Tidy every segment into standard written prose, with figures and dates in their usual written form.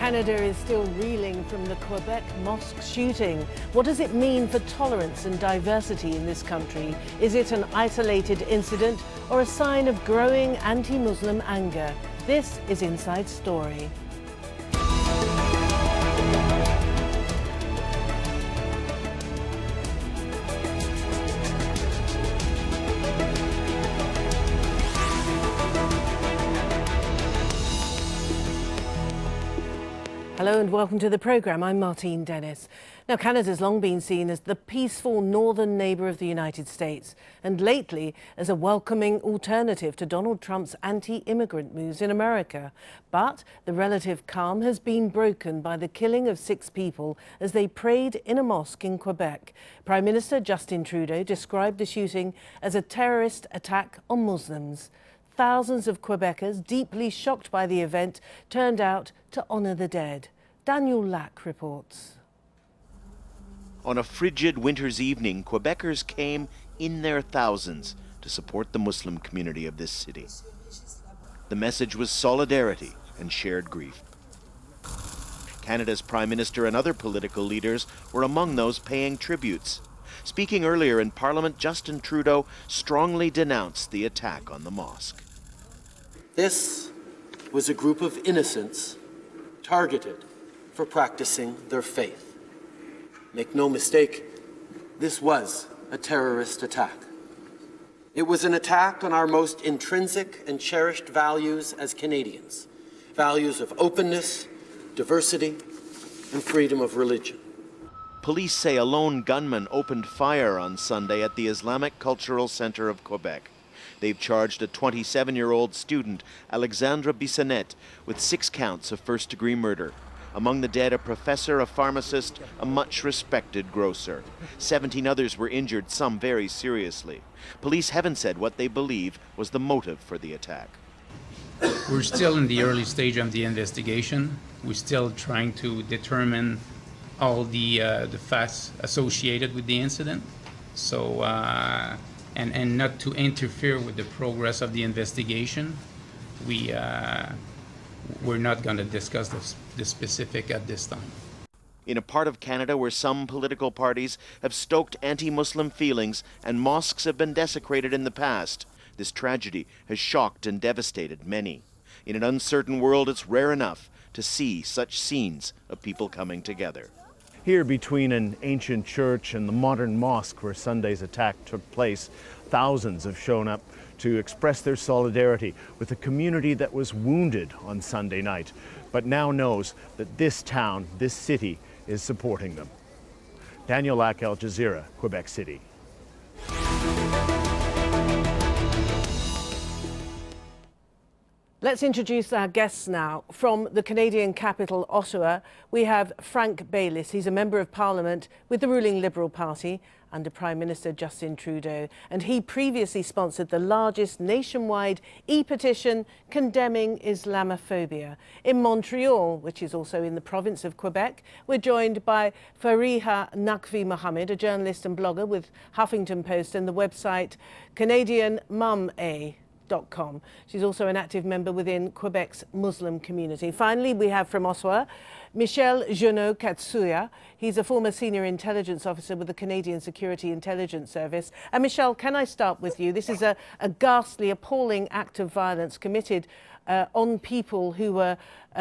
Canada is still reeling from the Quebec mosque shooting. What does it mean for tolerance and diversity in this country? Is it an isolated incident or a sign of growing anti-Muslim anger? This is Inside Story. Hello and welcome to the programme. I'm Martine Dennis. Now, Canada's long been seen as the peaceful northern neighbour of the United States, and lately as a welcoming alternative to Donald Trump's anti-immigrant moves in America. But the relative calm has been broken by the killing of 6 people as they prayed in a mosque in Quebec. Prime Minister Justin Trudeau described the shooting as a terrorist attack on Muslims. Thousands of Quebecers, deeply shocked by the event, turned out to honour the dead. Daniel Lack reports. On a frigid winter's evening, Quebecers came in their thousands to support the Muslim community of this city. The message was solidarity and shared grief. Canada's Prime Minister and other political leaders were among those paying tributes. Speaking earlier in Parliament, Justin Trudeau strongly denounced the attack on the mosque. This was a group of innocents targeted for practicing their faith. Make no mistake, this was a terrorist attack. It was an attack on our most intrinsic and cherished values as Canadians, values of openness, diversity, and freedom of religion. Police say a lone gunman opened fire on Sunday at the Islamic Cultural Centre of Quebec. They've charged a 27-year-old student, Alexandra Bissonnette, with 6 counts of first-degree murder. Among the dead, a professor, a pharmacist, a much-respected grocer. 17 others were injured, some very seriously. Police haven't said what they believe was the motive for the attack. We're still in the early stage of the investigation. We're still trying to determine all the facts associated with the incident, so and not to interfere with the progress of the investigation. We're not going to discuss the specific at this time. In a part of Canada where some political parties have stoked anti-Muslim feelings and mosques have been desecrated in the past, this tragedy has shocked and devastated many. In an uncertain world, it's rare enough to see such scenes of people coming together. Here between an ancient church and the modern mosque where Sunday's attack took place, thousands have shown up to express their solidarity with a community that was wounded on Sunday night, but now knows that this town, this city, is supporting them. Daniel Lack, Jazeera, Quebec City. Let's introduce our guests now. From the Canadian capital, Ottawa, we have Frank Baylis. He's a member of Parliament with the ruling Liberal Party under Prime Minister Justin Trudeau, and he previously sponsored the largest nationwide e-petition condemning Islamophobia. In Montreal, which is also in the province of Quebec, we're joined by Fariha Naqvi Mohamed, a journalist and blogger with Huffington Post and the website CanadianMum.com. She's also an active member within Quebec's Muslim community. Finally, we have from Ottawa, Michel Juneau Katsuya. He's a former senior intelligence officer with the Canadian Security Intelligence Service. And Michel, can I start with you? This is a ghastly, appalling act of violence committed on people who were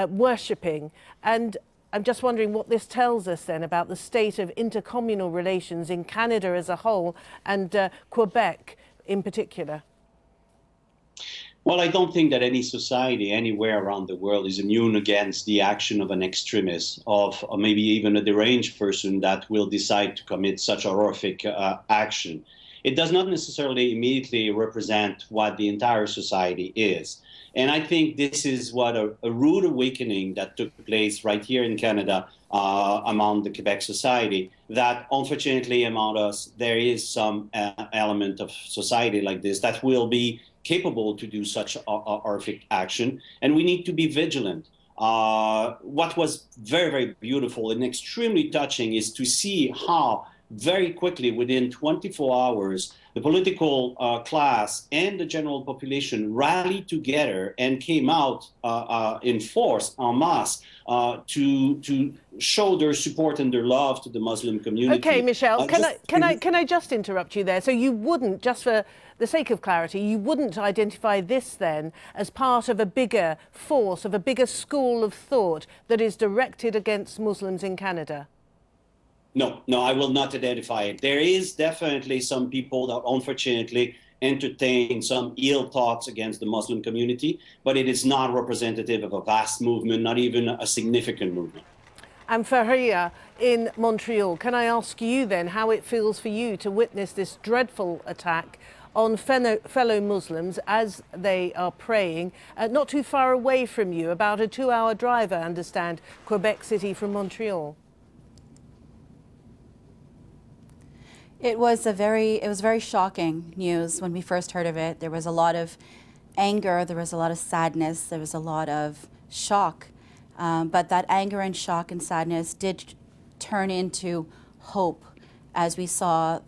worshipping. And I'm just wondering what this tells us then about the state of intercommunal relations in Canada as a whole and Quebec in particular. Well, I don't think that any society anywhere around the world is immune against the action of an extremist, or maybe even a deranged person that will decide to commit such a horrific action. It does not necessarily immediately represent what the entire society is. And I think this is what a rude awakening that took place right here in Canada among the Quebec society, that unfortunately among us, there is some element of society like this that will be capable to do such horrific action, and we need to be vigilant. What was very, very beautiful and extremely touching is to see how very quickly, within 24 hours, the political class and the general population rallied together and came out in force, en masse, to show their support and their love to the Muslim community. Okay, Michel, can I just interrupt you there? So you wouldn't, just for the sake of clarity, you wouldn't identify this then as part of a bigger force, of a bigger school of thought that is directed against Muslims in Canada? No, I will not identify it. There is definitely some people that unfortunately entertain some ill thoughts against the Muslim community, but it is not representative of a vast movement, not even a significant movement. And Fariha, in Montreal, can I ask you then how it feels for you to witness this dreadful attack on fellow Muslims as they are praying, not too far away from you, about a 2-hour drive, I understand, Quebec City from Montreal? It was very shocking news when we first heard of it. There was a lot of anger, there was a lot of sadness, there was a lot of shock. But that anger and shock and sadness did turn into hope as we saw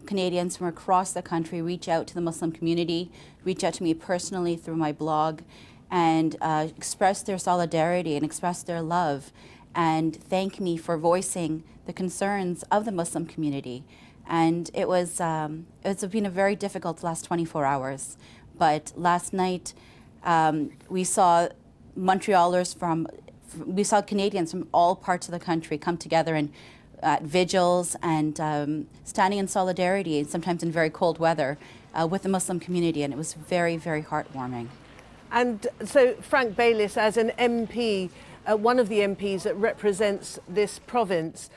Canadians from across the country reach out to the Muslim community, reach out to me personally through my blog, and express their solidarity and express their love and thank me for voicing the concerns of the Muslim community. And it's been a very difficult last 24 hours. But last night, we saw we saw Canadians from all parts of the country come together and vigils and standing in solidarity, and sometimes in very cold weather, with the Muslim community. And it was very, very heartwarming. And so, Frank Baylis, as an MP, one of the MPs that represents this province,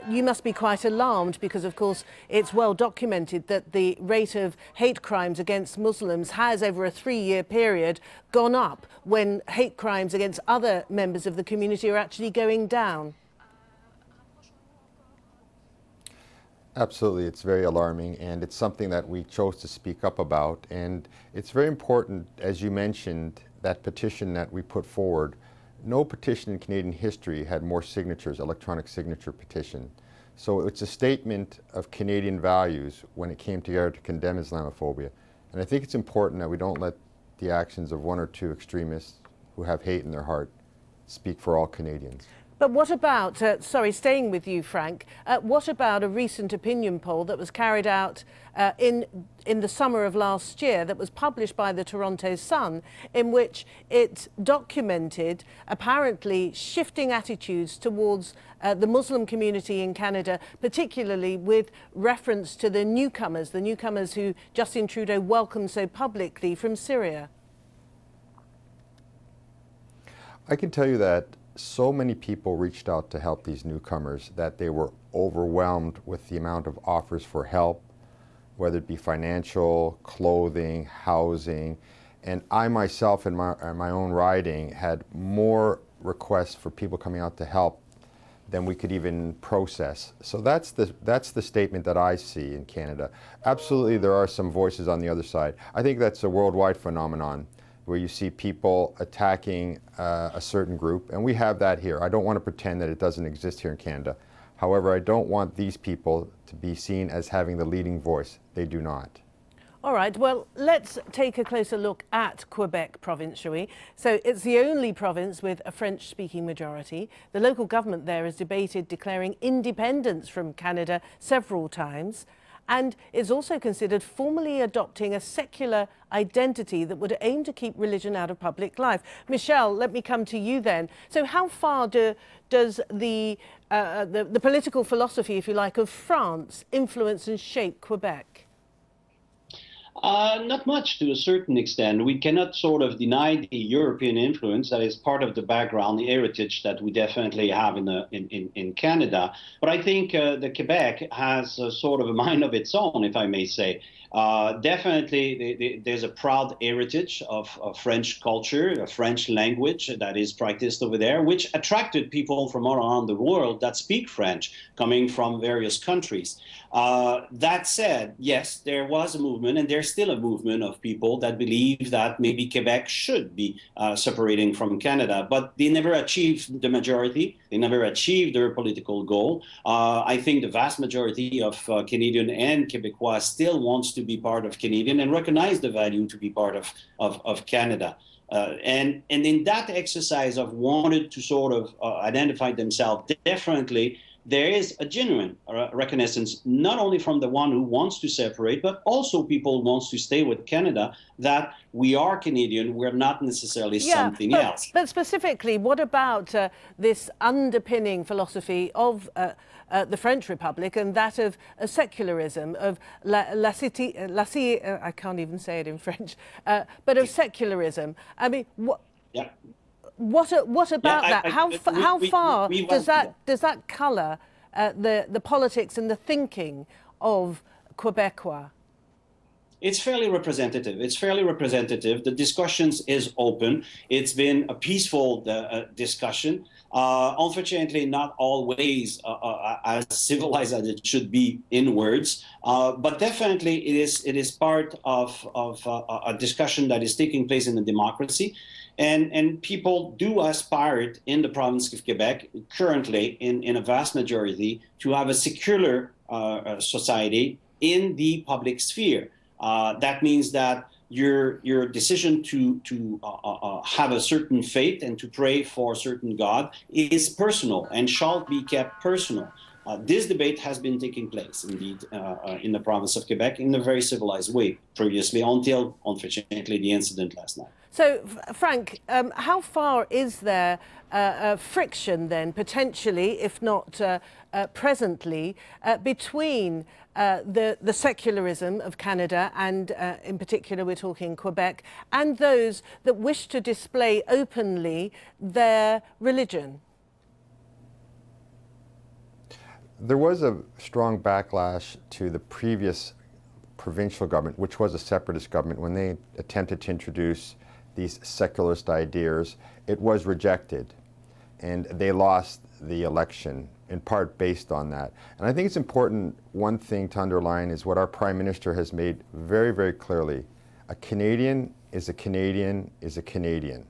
you must be quite alarmed because, of course, it's well documented that the rate of hate crimes against Muslims has, over a 3-year period, gone up when hate crimes against other members of the community are actually going down. Absolutely, it's very alarming, and it's something that we chose to speak up about. And it's very important, as you mentioned, that petition that we put forward. No petition in Canadian history had more signatures, electronic signature petition. So it's a statement of Canadian values when it came together to condemn Islamophobia. And I think it's important that we don't let the actions of one or two extremists who have hate in their heart speak for all Canadians. But what about, staying with you, Frank, what about a recent opinion poll that was carried out in the summer of last year that was published by the Toronto Sun, in which it documented apparently shifting attitudes towards the Muslim community in Canada, particularly with reference to the newcomers who Justin Trudeau welcomed so publicly from Syria? I can tell you that so many people reached out to help these newcomers that they were overwhelmed with the amount of offers for help, whether it be financial, clothing, housing. And I myself, in my own riding, had more requests for people coming out to help than we could even process. So that's the statement that I see in Canada. Absolutely, there are some voices on the other side. I think that's a worldwide phenomenon, where you see people attacking a certain group, and we have that here. I don't want to pretend that it doesn't exist here in Canada. However, I don't want these people to be seen as having the leading voice. They do not. All right, well, let's take a closer look at Quebec province, shall we? So it's the only province with a French-speaking majority. The local government there has debated declaring independence from Canada several times, and is also considered formally adopting a secular identity that would aim to keep religion out of public life. Michel, let me come to you then. So how far does the political philosophy, if you like, of France influence and shape Quebec? Not much, to a certain extent. We cannot sort of deny the European influence that is part of the background, the heritage that we definitely have in Canada. But I think the Quebec has a sort of a mind of its own, if I may say. Definitely, there's a proud heritage of French culture, a French language that is practiced over there, which attracted people from all around the world that speak French, coming from various countries. That said, yes, there was a movement, and there there's still a movement of people that believe that maybe Quebec should be separating from Canada, but they never achieved the majority. They never achieved their political goal. I think the vast majority of Canadian and Quebecois still wants to be part of Canadian and recognize the value to be part of Canada. And in that exercise of wanted to sort of identify themselves differently, there is a genuine reconnaissance, not only from the one who wants to separate, but also people who wants to stay with Canada, that we are Canadian, we're not necessarily something else. But specifically, what about this underpinning philosophy of the French Republic and that of secularism, of I can't even say it in French, but of secularism? I mean, what? Yeah. What about that? How far does that colour the politics and the thinking of Quebecois? It's fairly representative. It's fairly representative. The discussions is open. It's been a peaceful discussion. Unfortunately, not always as civilized as it should be in words, but definitely it is part of a discussion that is taking place in a democracy. And people do aspire in the province of Quebec currently in a vast majority to have a secular society in the public sphere. That means that your decision to have a certain faith and to pray for a certain God is personal and shall be kept personal. This debate has been taking place, indeed, in the province of Quebec in a very civilized way previously, until, unfortunately, the incident last night. So, Frank, how far is there friction then, potentially, if not presently, between the secularism of Canada and, in particular, we're talking Quebec, and those that wish to display openly their religion? There was a strong backlash to the previous provincial government, which was a separatist government, when they attempted to introduce these secularist ideas. It was rejected, and they lost the election, in part based on that. And I think it's important, one thing to underline is what our Prime Minister has made very, very clearly. A Canadian is a Canadian is a Canadian.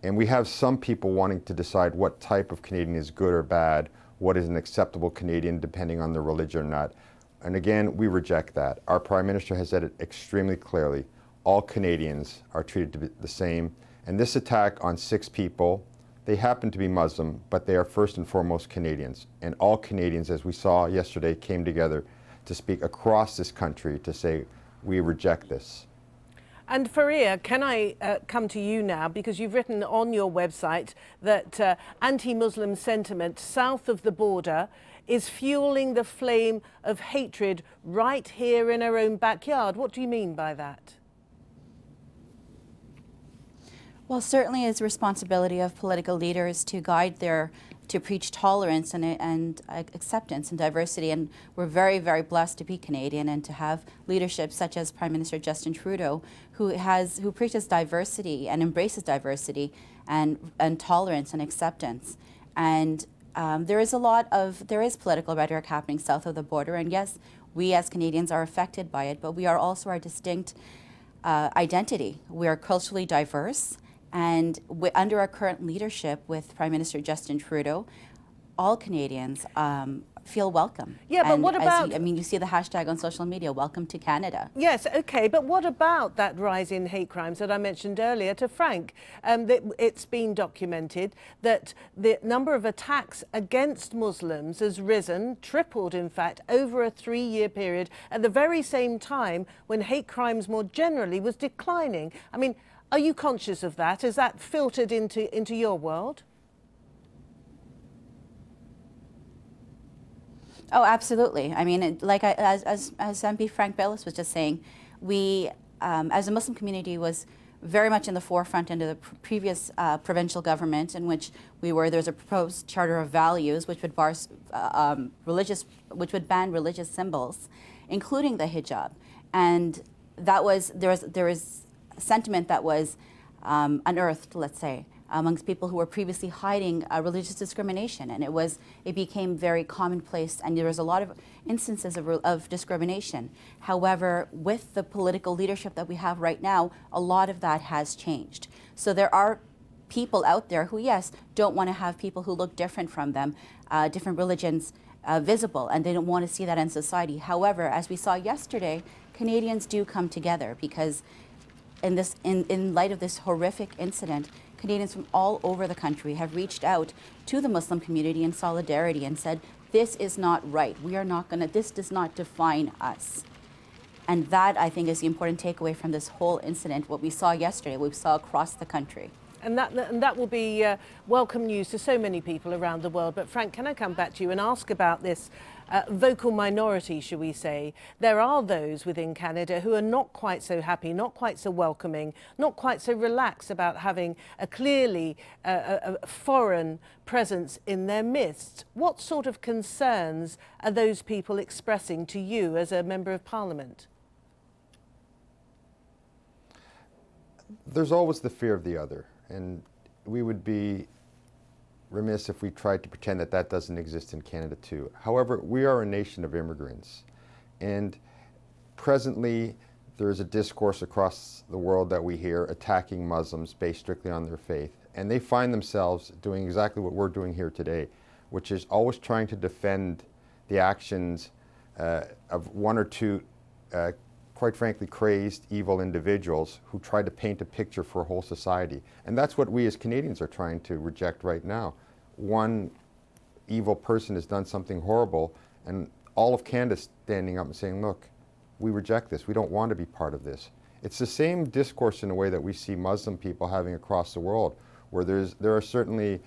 And we have some people wanting to decide what type of Canadian is good or bad, what is an acceptable Canadian depending on their religion or not. And again, we reject that. Our Prime Minister has said it extremely clearly. All Canadians are treated to be the same. And this attack on 6 people, they happen to be Muslim, but they are first and foremost Canadians. And all Canadians, as we saw yesterday, came together to speak across this country to say, we reject this. And Fariha, can I come to you now, because you've written on your website that anti-Muslim sentiment south of the border is fueling the flame of hatred right here in our own backyard. What do you mean by that? Well, certainly it's the responsibility of political leaders to guide to preach tolerance and acceptance and diversity. And we're very, very blessed to be Canadian and to have leadership such as Prime Minister Justin Trudeau, who preaches diversity and embraces diversity and tolerance and acceptance. And there is political rhetoric happening south of the border. And yes, we as Canadians are affected by it, but we are also our distinct identity. We are culturally diverse. And under our current leadership with Prime Minister Justin Trudeau, all Canadians feel welcome. Yeah, but what about... you see the hashtag on social media, welcome to Canada. Yes, okay, but what about that rise in hate crimes that I mentioned earlier to Frank? It's been documented that the number of attacks against Muslims has risen, tripled in fact, over a 3-year period, at the very same time when hate crimes more generally was declining. I mean, are you conscious of that? Has that filtered into your world? Oh, absolutely. I mean, as MP Frank Baylis was just saying, we, as a Muslim community, was very much in the forefront under the previous provincial government, in which there's a proposed charter of values which would ban religious symbols, including the hijab, and there was sentiment that was unearthed, let's say, amongst people who were previously hiding religious discrimination, and it became very commonplace, and there was a lot of instances of discrimination. However, with the political leadership that we have right now, a lot of that has changed. So there are people out there who, yes, don't want to have people who look different from them, different religions visible, and they don't want to see that in society. However, as we saw yesterday, Canadians do come together because in light of this horrific incident, Canadians from all over the country have reached out to the Muslim community in solidarity and said, this is not right. This does not define us. And that, I think, is the important takeaway from this whole incident, what we saw yesterday, what we saw across the country. And that will be welcome news to so many people around the world. But Frank, can I come back to you and ask about this vocal minority, shall we say? There are those within Canada who are not quite so happy, not quite so welcoming, not quite so relaxed about having a clearly a foreign presence in their midst. What sort of concerns are those people expressing to you as a Member of Parliament? There's always the fear of the other. And we would be remiss if we tried to pretend that that doesn't exist in Canada too. However, we are a nation of immigrants. And presently, there is a discourse across the world that we hear attacking Muslims based strictly on their faith. And they find themselves doing exactly what we're doing here today, which is always trying to defend the actions of one or two quite frankly, crazed, evil individuals who try to paint a picture for a whole society. And that's what we as Canadians are trying to reject right now. One evil person has done something horrible, and all of Canada standing up and saying, look, we reject this. We don't want to be part of this. It's the same discourse in a way that we see Muslim people having across the world, where there are certainly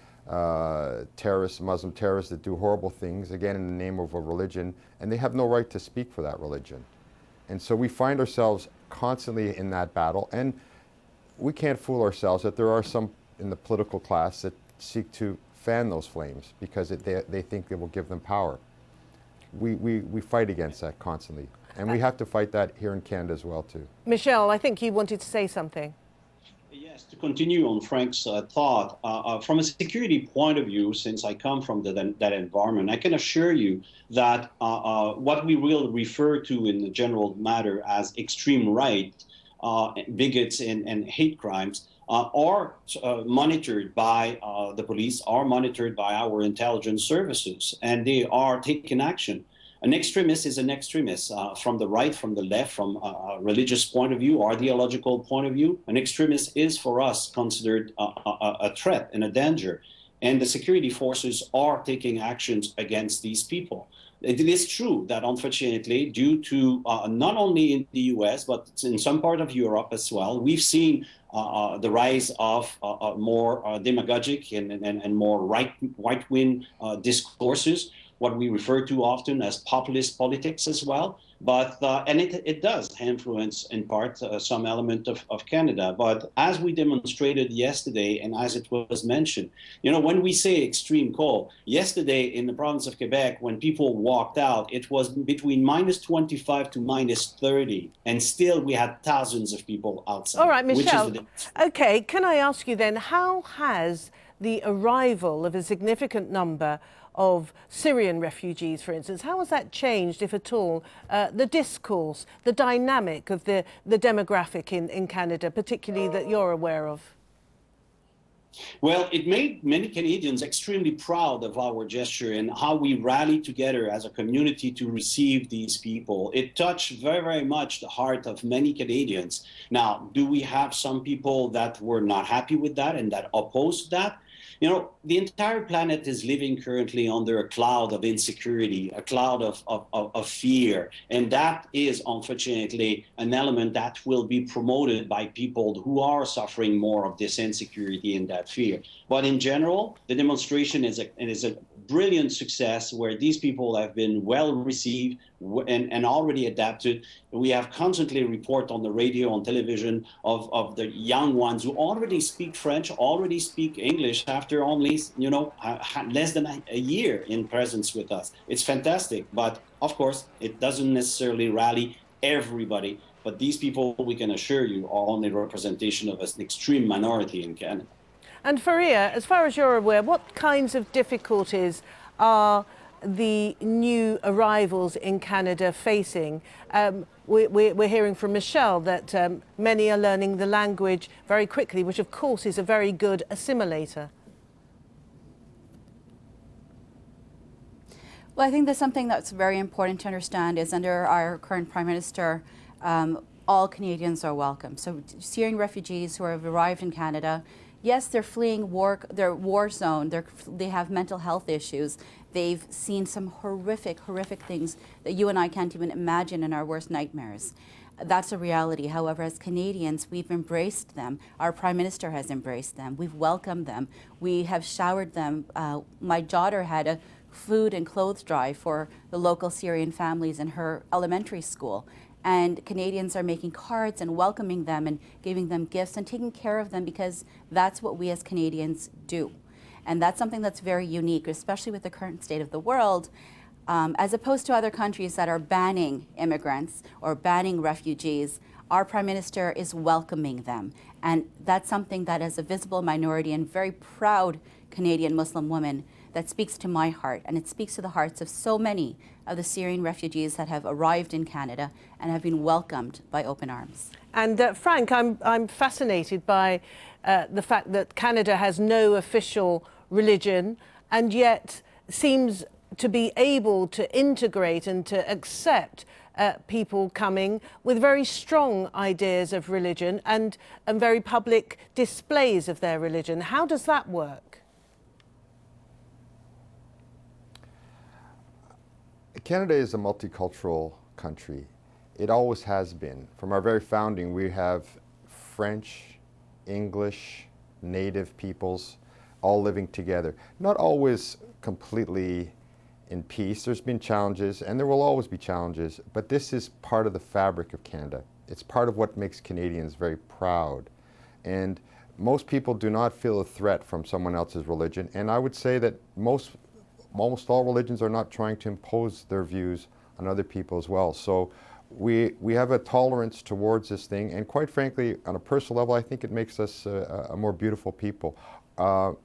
terrorists, Muslim terrorists that do horrible things, again, in the name of a religion, and they have no right to speak for that religion. And so we find ourselves constantly in that battle, and we can't fool ourselves that there are some in the political class that seek to fan those flames because they think it will give them power. We fight against that constantly, and we have to fight that here in Canada as well too. Michel, I think you wanted to say something. Yes, to continue on Frank's thought, from a security point of view, since I come from that environment, I can assure you that what we will refer to in the general matter as extreme right, bigots and hate crimes are monitored by the police, are monitored by our intelligence services, and they are taking action. An extremist is an extremist from the right, from the left, from a religious point of view, ideological point of view. An extremist is for us considered a threat and a danger. And the security forces are taking actions against these people. It is true that unfortunately, due to not only in the US, but in some part of Europe as well, we've seen the rise of more demagogic and more right-wing discourses, what we refer to often as populist politics as well. But and it does influence in part some element of Canada. But as we demonstrated yesterday, and as it was mentioned, when we say extreme cold, yesterday in the province of Quebec, when people walked out, it was between -25 to -30, and still we had thousands of people outside. All right, Michel. Okay, can I ask you then, how has the arrival of a significant number of Syrian refugees, for instance, how has that changed, if at all, the discourse, the dynamic of the demographic in Canada, particularly that you're aware of? Well, it made many Canadians extremely proud of our gesture and how we rallied together as a community to receive these people. It touched very, very much the heart of many Canadians. Now, do we have some people that were not happy with that and that opposed that? The entire planet is living currently under a cloud of insecurity, a cloud of fear. And that is, unfortunately, an element that will be promoted by people who are suffering more of this insecurity and that fear. But in general, the demonstration is a brilliant success where these people have been well received and already adapted. We have constantly report on the radio, on television of the young ones who already speak French, already speak English after only, less than a year in presence with us. It's fantastic, but of course, it doesn't necessarily rally everybody. But these people, we can assure you, are only a representation of an extreme minority in Canada. And Fariha, as far as you're aware, what kinds of difficulties are the new arrivals in Canada facing? We're hearing from Michel that many are learning the language very quickly, which of course is a very good assimilator. Well, I think there's something that's very important to understand is under our current Prime Minister, all Canadians are welcome. So Syrian refugees who have arrived in Canada, yes, they're fleeing their war zone, they have mental health issues, they've seen some horrific things that you and I can't even imagine in our worst nightmares. That's a reality. However, as Canadians, we've embraced them. Our Prime Minister has embraced them. We've welcomed them. We have showered them. My daughter had a food and clothes drive for the local Syrian families in her elementary school. And Canadians are making cards and welcoming them and giving them gifts and taking care of them because that's what we as Canadians do. And that's something that's very unique, especially with the current state of the world, as opposed to other countries that are banning immigrants or banning refugees. Our Prime Minister is welcoming them. And that's something that as a visible minority and very proud Canadian Muslim woman, that speaks to my heart, and it speaks to the hearts of so many of the Syrian refugees that have arrived in Canada and have been welcomed by open arms. And Frank, I'm fascinated by the fact that Canada has no official religion and yet seems to be able to integrate and to accept people coming with very strong ideas of religion and very public displays of their religion. How does that work? Canada is a multicultural country. It always has been. From our very founding, we have French, English, Native peoples all living together. Not always completely in peace. There's been challenges, and there will always be challenges, but this is part of the fabric of Canada. It's part of what makes Canadians very proud. And most people do not feel a threat from someone else's religion, and I would say that almost all religions are not trying to impose their views on other people as well. So we have a tolerance towards this thing, and quite frankly, on a personal level, I think it makes us a more beautiful people.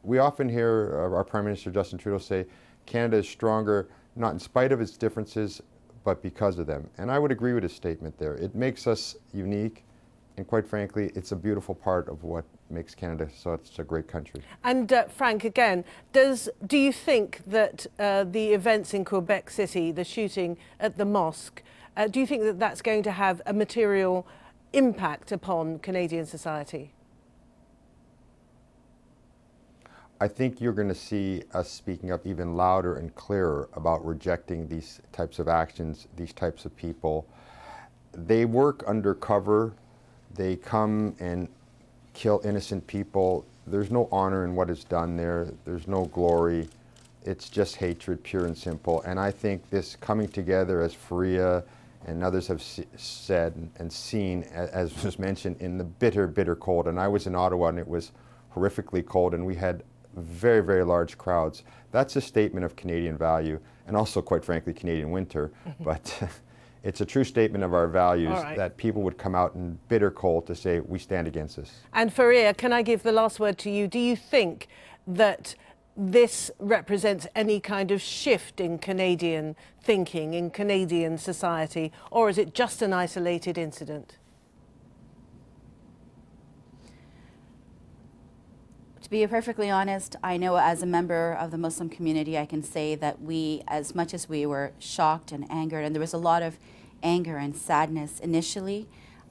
We often hear our Prime Minister Justin Trudeau say, Canada is stronger, not in spite of its differences, but because of them. And I would agree with his statement there. It makes us unique, and quite frankly, it's a beautiful part of what makes Canada such a great country. And Frank, again, do you think that the events in Quebec City, the shooting at the mosque, do you think that that's going to have a material impact upon Canadian society? I think you're going to see us speaking up even louder and clearer about rejecting these types of actions, these types of people. They work undercover. They come and kill innocent people. There's no honor in what is done there. There's no glory. It's just hatred, pure and simple. And I think this coming together, as Fariha and others have said and seen, as was mentioned, in the bitter cold. And I was in Ottawa, and it was horrifically cold, and we had very, very large crowds. That's a statement of Canadian value, and also, quite frankly, Canadian winter. But it's a true statement of our values that people would come out in bitter cold to say, we stand against this. And Fariha, can I give the last word to you? Do you think that this represents any kind of shift in Canadian thinking, in Canadian society, or is it just an isolated incident? To be perfectly honest, I know as a member of the Muslim community, I can say that we, as much as we were shocked and angered, and there was a lot of anger and sadness initially,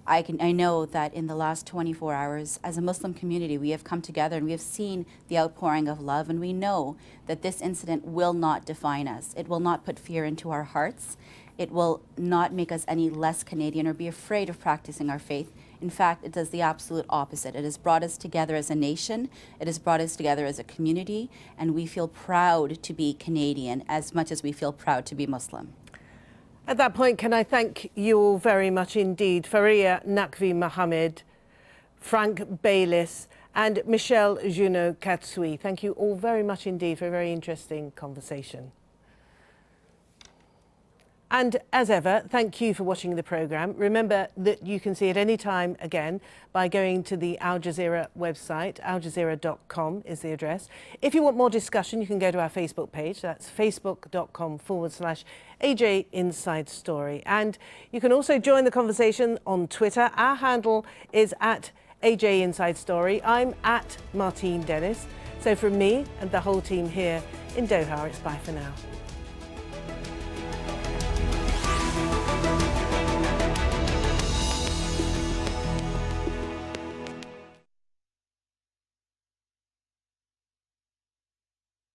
I know that in the last 24 hours, as a Muslim community, we have come together and we have seen the outpouring of love, and we know that this incident will not define us. It will not put fear into our hearts. It will not make us any less Canadian or be afraid of practicing our faith. In fact, it does the absolute opposite. It has brought us together as a nation, it has brought us together as a community, and we feel proud to be Canadian as much as we feel proud to be Muslim. At that point, can I thank you all very much indeed. Fariha Naqvi Mohamed, Frank Baylis, and Michel Juneau Katsuya. Thank you all very much indeed for a very interesting conversation. And as ever, thank you for watching the programme. Remember that you can see it any time again by going to the Al Jazeera website. aljazeera.com is the address. If you want more discussion, you can go to our Facebook page. That's facebook.com/AJ Inside Story. And you can also join the conversation on Twitter. Our handle is at AJ Inside Story. I'm at Martine Dennis. So from me and the whole team here in Doha, it's bye for now.